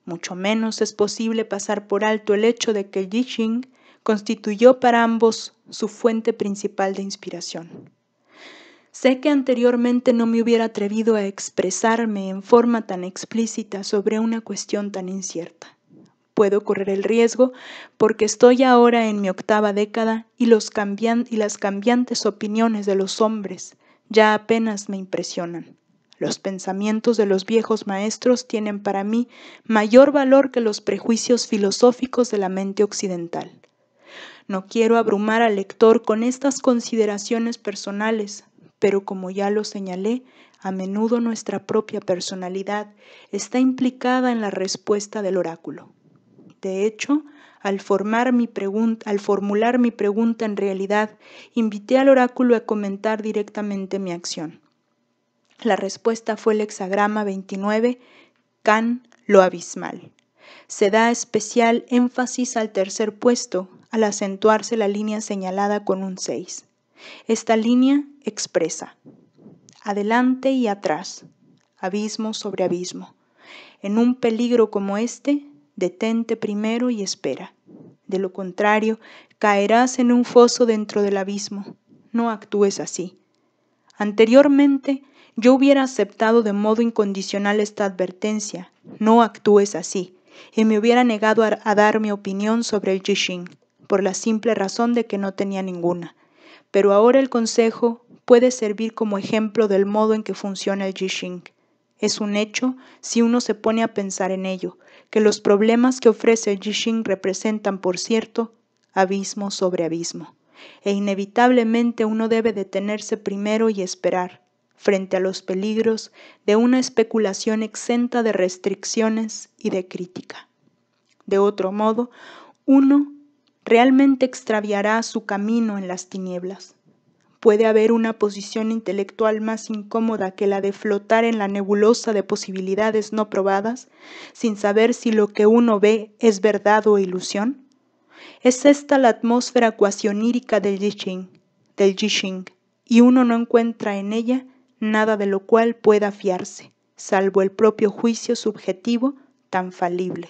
Mucho menos es posible pasar por alto el hecho de que el Yixing constituyó para ambos su fuente principal de inspiración. Sé que anteriormente no me hubiera atrevido a expresarme en forma tan explícita sobre una cuestión tan incierta. Puedo correr el riesgo porque estoy ahora en mi 8ª década y las cambiantes opiniones de los hombres ya apenas me impresionan. Los pensamientos de los viejos maestros tienen para mí mayor valor que los prejuicios filosóficos de la mente occidental. No quiero abrumar al lector con estas consideraciones personales, pero como ya lo señalé, a menudo nuestra propia personalidad está implicada en la respuesta del oráculo. De hecho, al formular mi pregunta en realidad, invité al oráculo a comentar directamente mi acción. La respuesta fue el hexagrama 29, Can, lo abismal. Se da especial énfasis al tercer puesto, al acentuarse la línea señalada con un 6. Esta línea expresa adelante y atrás, abismo sobre abismo. En un peligro como este, detente primero y espera. De lo contrario, caerás en un foso dentro del abismo. No actúes así. Anteriormente, yo hubiera aceptado de modo incondicional esta advertencia. No actúes así. Y me hubiera negado a dar mi opinión sobre el Yixing, por la simple razón de que no tenía ninguna. Pero ahora el consejo puede servir como ejemplo del modo en que funciona el Yixing. Es un hecho, si uno se pone a pensar en ello, que los problemas que ofrece el Yixing representan, por cierto, abismo sobre abismo, e inevitablemente uno debe detenerse primero y esperar, frente a los peligros de una especulación exenta de restricciones y de crítica. De otro modo, uno realmente extraviará su camino en las tinieblas. Puede haber una posición intelectual más incómoda que la de flotar en la nebulosa de posibilidades no probadas, sin saber si lo que uno ve es verdad o ilusión. Es esta la atmósfera cuasi onírica del Yixing, y uno no encuentra en ella nada de lo cual pueda fiarse, salvo el propio juicio subjetivo tan falible.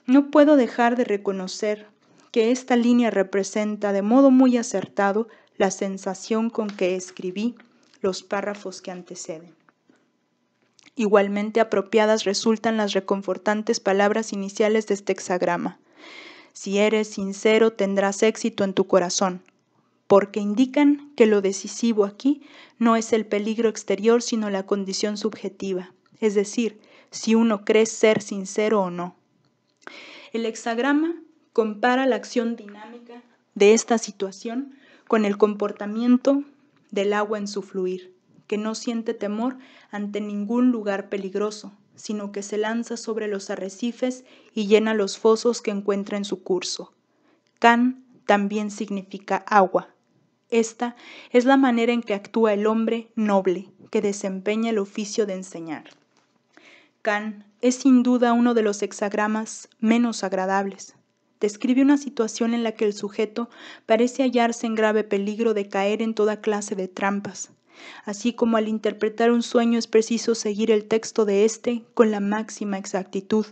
No puedo dejar de reconocer que esta línea representa de modo muy acertado la sensación con que escribí los párrafos que anteceden. Igualmente apropiadas resultan las reconfortantes palabras iniciales de este hexagrama. Si eres sincero, tendrás éxito en tu corazón, porque indican que lo decisivo aquí no es el peligro exterior, sino la condición subjetiva, es decir, si uno cree ser sincero o no. El hexagrama compara la acción dinámica de esta situación con el comportamiento del agua en su fluir, que no siente temor ante ningún lugar peligroso, sino que se lanza sobre los arrecifes y llena los fosos que encuentra en su curso. Can también significa agua. Esta es la manera en que actúa el hombre noble que desempeña el oficio de enseñar. Can es sin duda uno de los hexagramas menos agradables. Describe una situación en la que el sujeto parece hallarse en grave peligro de caer en toda clase de trampas. Así como al interpretar un sueño es preciso seguir el texto de éste con la máxima exactitud,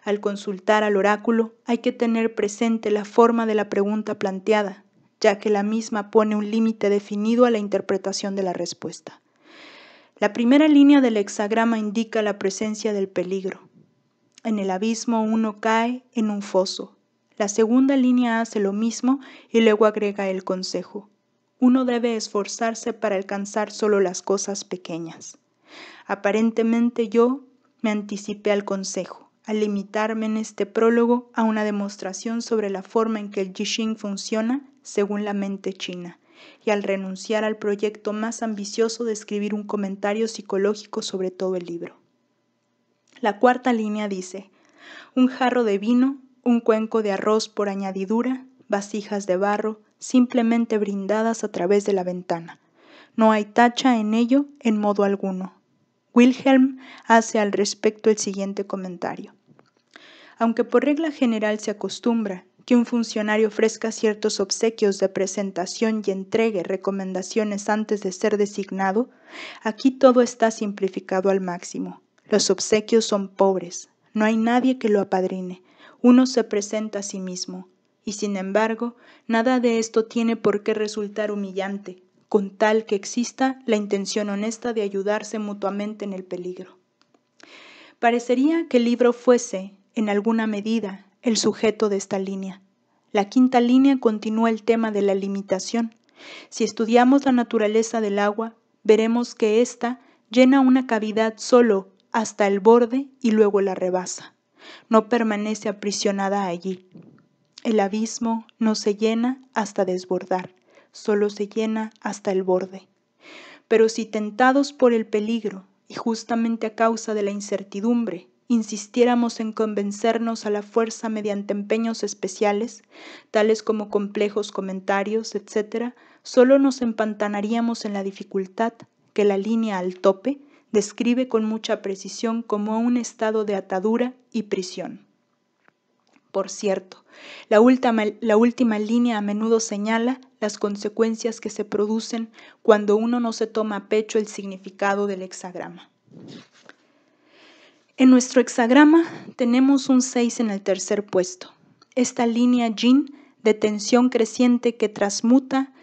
al consultar al oráculo hay que tener presente la forma de la pregunta planteada, ya que la misma pone un límite definido a la interpretación de la respuesta. La primera línea del hexagrama indica la presencia del peligro. En el abismo uno cae en un foso. La segunda línea hace lo mismo y luego agrega el consejo. Uno debe esforzarse para alcanzar solo las cosas pequeñas. Aparentemente yo me anticipé al consejo, al limitarme en este prólogo a una demostración sobre la forma en que el Yixing funciona según la mente china, y al renunciar al proyecto más ambicioso de escribir un comentario psicológico sobre todo el libro. La cuarta línea dice: un jarro de vino, un cuenco de arroz por añadidura, vasijas de barro, simplemente brindadas a través de la ventana. No hay tacha en ello en modo alguno. Wilhelm hace al respecto el siguiente comentario. Aunque por regla general se acostumbra que un funcionario ofrezca ciertos obsequios de presentación y entregue recomendaciones antes de ser designado, aquí todo está simplificado al máximo. Los obsequios son pobres, no hay nadie que lo apadrine, uno se presenta a sí mismo, y sin embargo, nada de esto tiene por qué resultar humillante, con tal que exista la intención honesta de ayudarse mutuamente en el peligro. Parecería que el libro fuese, en alguna medida, el sujeto de esta línea. La quinta línea continúa el tema de la limitación. Si estudiamos la naturaleza del agua, veremos que ésta llena una cavidad solo hasta el borde y luego la rebasa. No permanece aprisionada allí. El abismo no se llena hasta desbordar, solo se llena hasta el borde. Pero si tentados por el peligro, y justamente a causa de la incertidumbre, insistiéramos en convencernos a la fuerza mediante empeños especiales, tales como complejos comentarios, etc., solo nos empantanaríamos en la dificultad que la línea al tope describe con mucha precisión como un estado de atadura y prisión. Por cierto, la última línea a menudo señala las consecuencias que se producen cuando uno no se toma a pecho el significado del hexagrama. En nuestro hexagrama tenemos un 6 en el tercer puesto. Esta línea yin de tensión creciente que transmuta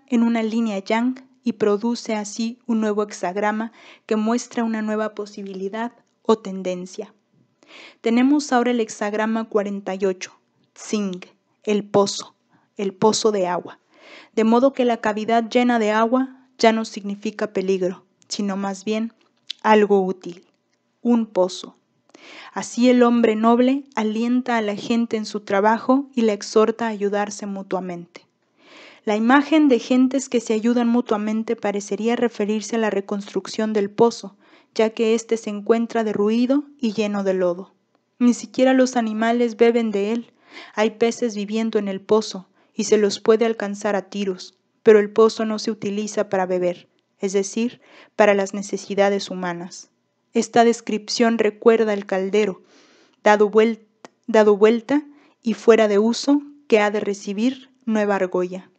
en una línea yang y produce así un nuevo hexagrama que muestra una nueva posibilidad o tendencia. Tenemos ahora el hexagrama 48, Tsing, el pozo de agua. De modo que la cavidad llena de agua ya no significa peligro, sino más bien algo útil, un pozo. Así el hombre noble alienta a la gente en su trabajo y la exhorta a ayudarse mutuamente. La imagen de gentes que se ayudan mutuamente parecería referirse a la reconstrucción del pozo, ya que éste se encuentra derruido y lleno de lodo. Ni siquiera los animales beben de él. Hay peces viviendo en el pozo y se los puede alcanzar a tiros, pero el pozo no se utiliza para beber, es decir, para las necesidades humanas. Esta descripción recuerda el caldero, dado vuelta y fuera de uso, que ha de recibir nueva argolla.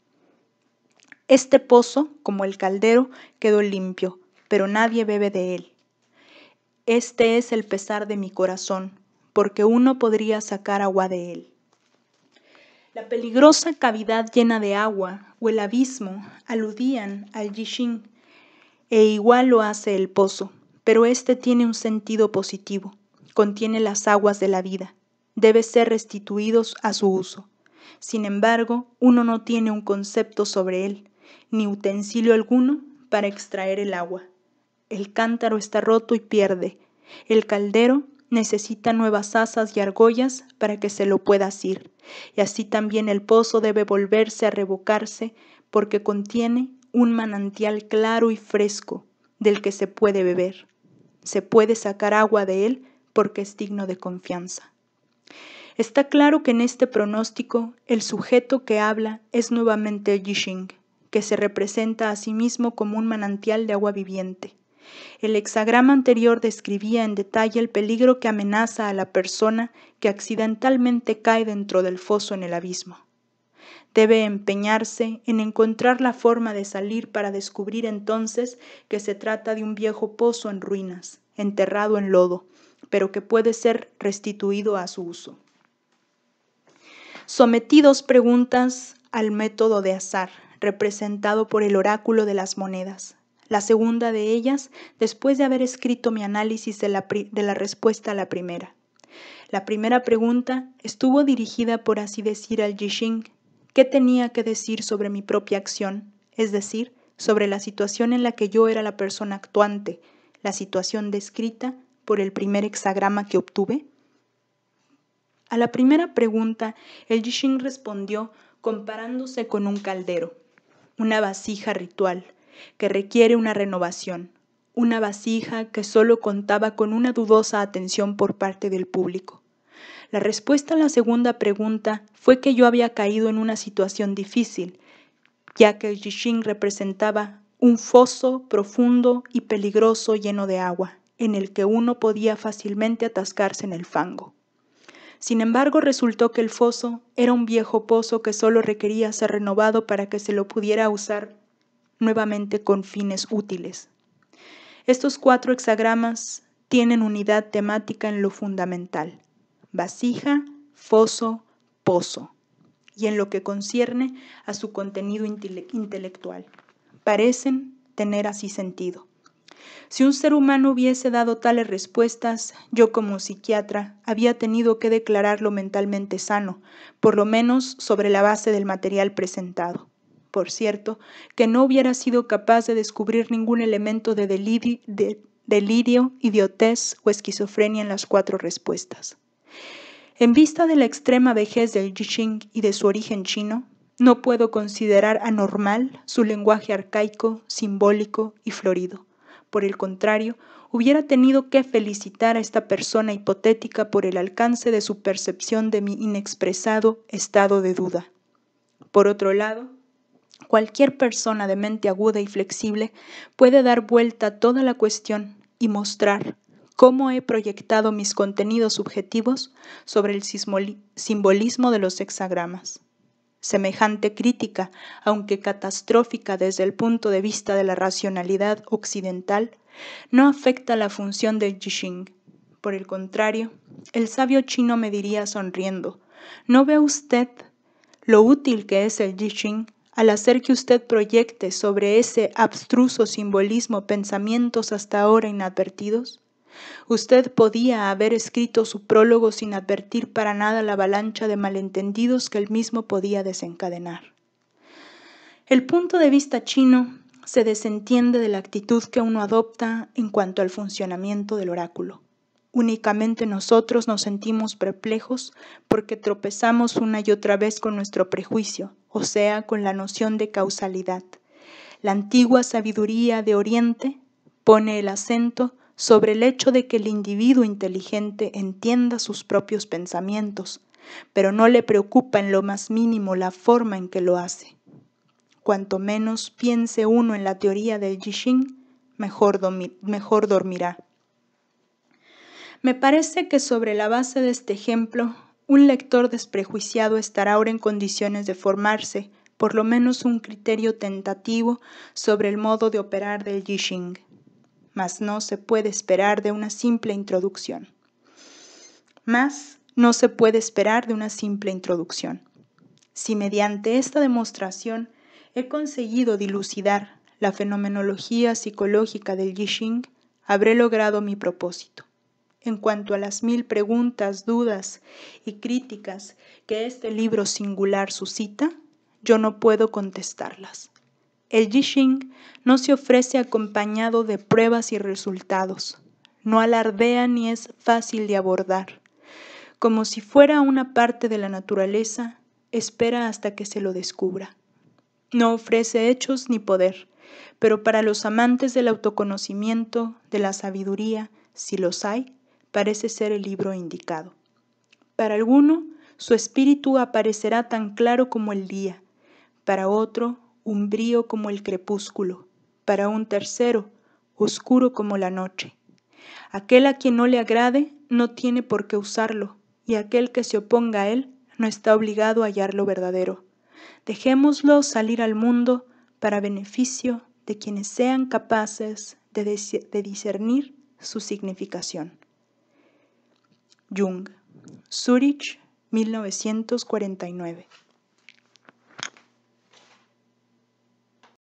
Este pozo, como el caldero, quedó limpio, pero nadie bebe de él. Este es el pesar de mi corazón, porque uno podría sacar agua de él. La peligrosa cavidad llena de agua o el abismo aludían al Yixing, e igual lo hace el pozo, pero este tiene un sentido positivo, contiene las aguas de la vida, debe ser restituidos a su uso. Sin embargo, uno no tiene un concepto sobre él, ni utensilio alguno para extraer el agua. El cántaro está roto y pierde. El caldero necesita nuevas asas y argollas para que se lo pueda asir, y así también el pozo debe volverse a revocarse porque contiene un manantial claro y fresco del que se puede beber. Se puede sacar agua de él porque es digno de confianza. Está claro que en este pronóstico el sujeto que habla es nuevamente el Yixing, que se representa a sí mismo como un manantial de agua viviente. El hexagrama anterior describía en detalle el peligro que amenaza a la persona que accidentalmente cae dentro del foso en el abismo. Debe empeñarse en encontrar la forma de salir para descubrir entonces que se trata de un viejo pozo en ruinas, enterrado en lodo, pero que puede ser restituido a su uso. Sometidos preguntas al método de azar, representado por el oráculo de las monedas. La segunda de ellas, después de haber escrito mi análisis de la respuesta a la primera. La primera pregunta estuvo dirigida, por así decir, al Yixing. ¿Qué tenía que decir sobre mi propia acción? Es decir, sobre la situación en la que yo era la persona actuante, la situación descrita por el primer hexagrama que obtuve. A la primera pregunta, el Yixing respondió comparándose con un caldero, una vasija ritual, que requiere una renovación, una vasija que solo contaba con una dudosa atención por parte del público. La respuesta a la segunda pregunta fue que yo había caído en una situación difícil, ya que el Yixing representaba un foso profundo y peligroso lleno de agua, en el que uno podía fácilmente atascarse en el fango. Sin embargo, resultó que el foso era un viejo pozo que solo requería ser renovado para que se lo pudiera usar nuevamente con fines útiles. Estos 4 hexagramas tienen unidad temática en lo fundamental: vasija, foso, pozo, y en lo que concierne a su contenido intelectual. Parecen tener así sentido. Si un ser humano hubiese dado tales respuestas, yo como psiquiatra había tenido que declararlo mentalmente sano, por lo menos sobre la base del material presentado. Por cierto, que no hubiera sido capaz de descubrir ningún elemento de delirio, idiotez o esquizofrenia en las 4 respuestas. En vista de la extrema vejez del Yixing y de su origen chino, no puedo considerar anormal su lenguaje arcaico, simbólico y florido. Por el contrario, hubiera tenido que felicitar a esta persona hipotética por el alcance de su percepción de mi inexpresado estado de duda. Por otro lado, cualquier persona de mente aguda y flexible puede dar vuelta a toda la cuestión y mostrar cómo he proyectado mis contenidos subjetivos sobre el simbolismo de los hexagramas. Semejante crítica, aunque catastrófica desde el punto de vista de la racionalidad occidental, no afecta la función del Yixing. Por el contrario, el sabio chino me diría sonriendo: ¿no ve usted lo útil que es el Yixing al hacer que usted proyecte sobre ese abstruso simbolismo pensamientos hasta ahora inadvertidos? Usted podía haber escrito su prólogo sin advertir para nada la avalancha de malentendidos que él mismo podía desencadenar. El punto de vista chino se desentiende de la actitud que uno adopta en cuanto al funcionamiento del oráculo. Únicamente nosotros nos sentimos perplejos porque tropezamos una y otra vez con nuestro prejuicio, o sea, con la noción de causalidad. La antigua sabiduría de Oriente pone el acento sobre el hecho de que el individuo inteligente entienda sus propios pensamientos, pero no le preocupa en lo más mínimo la forma en que lo hace. Cuanto menos piense uno en la teoría del Jixing, mejor dormirá. Me parece que sobre la base de este ejemplo, un lector desprejuiciado estará ahora en condiciones de formarse, por lo menos un criterio tentativo sobre el modo de operar del Jixing. Mas no se puede esperar de una simple introducción. Si mediante esta demostración he conseguido dilucidar la fenomenología psicológica del Jixing, habré logrado mi propósito. En cuanto a las 1000 preguntas, dudas y críticas que este libro singular suscita, yo no puedo contestarlas. El Jixing no se ofrece acompañado de pruebas y resultados, no alardea ni es fácil de abordar. Como si fuera una parte de la naturaleza, espera hasta que se lo descubra. No ofrece hechos ni poder, pero para los amantes del autoconocimiento, de la sabiduría, si los hay, parece ser el libro indicado. Para alguno, su espíritu aparecerá tan claro como el día, para otro, umbrío como el crepúsculo, para un tercero, oscuro como la noche. Aquel a quien no le agrade no tiene por qué usarlo, y aquel que se oponga a él no está obligado a hallarlo verdadero. Dejémoslo salir al mundo para beneficio de quienes sean capaces de discernir su significación. Jung, Zúrich, 1949.